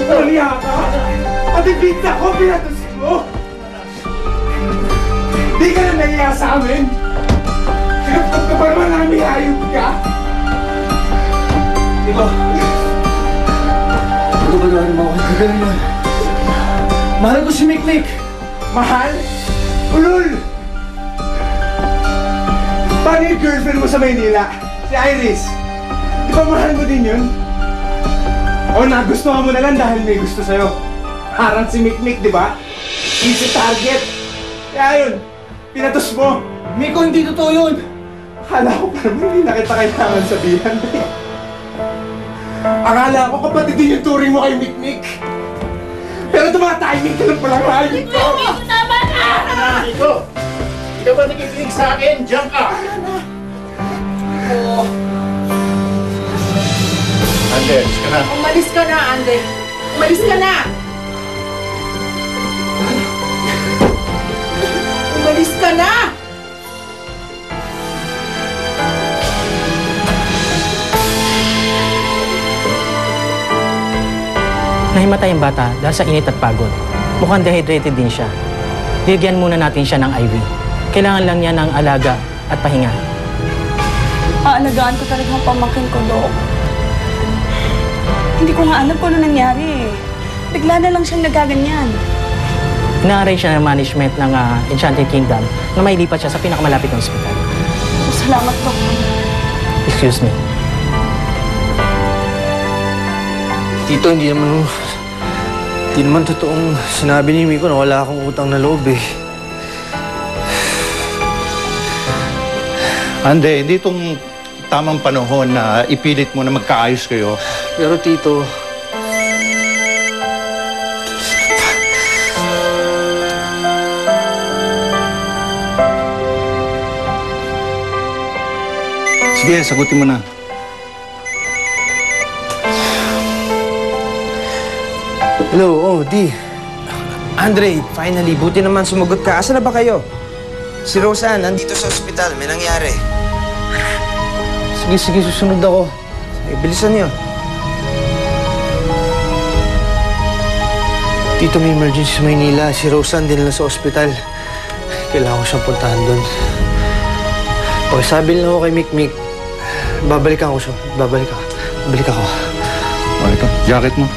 Tuliya ka? Pati pizza ko, pinatusin mo! Di ka na nahiya sa amin? Sinaptap ka pa naman namin, hayop ka? Ito. Ito ba naman mo ako? Gagaling mo. Mahal ko si Mikmik. Mahal? Ulul! Paano yung girlfriend mo sa Maynila? Si Iris. Di ba mahal mo din yun? O nagustuhan mo na lang dahil may gusto sa'yo. Harang si Mikmik, di ba? Easy target. Kaya yun, pinatos mo. Miko, hindi totoo yun. Akala ko parang hindi na kita kailangan sabihan. Akala ko kapatid din yung turing mo kay Mikmik. Pero tumatiming ka lang palang hayop ko. Miko, tama na! Miko! Hindi ka ba nakikinig sa akin? Diyan ka! Ande, alis ka na. Umalis ka na, Ande. Umalis ka na! Umalis ka na! Nahimatay ang bata dahil sa init at pagod. Mukhang dehydrated din siya. Bigyan muna natin siya ng IV. Kailangan lang niya ng alaga at pahinga. Aalagaan ko talaga ang pamangkin ko, Dok. Hindi ko nga alam kung ano nangyari. Bigla na lang siyang nagaganyan. Ina-arrange siya ng management ng Enchanted Kingdom na may lipat siya sa pinakamalapit na ospital. Salamat, Dok. Excuse me. Tito, hindi naman totoong sinabi ni Miko na wala akong utang na loob eh. Ande, hindi itong tamang panahon na ipilit mo na magkaayos kayo. Pero Tito... Sige, sagutin mo na. Hello, Di. Andre, finally, buti naman sumagot ka. Asa na ba kayo? Si Roseanne, nandito sa ospital. May nangyari. Sige, susunod ako. Sige, bilisan niyo. Tito, may emergency sa Maynila. Si Roseanne din lang sa ospital. Kailangan ko siyang puntahan doon. Pagsabi lang ako kay Mikmik, babalik ako. Balik ka. Jacket mo.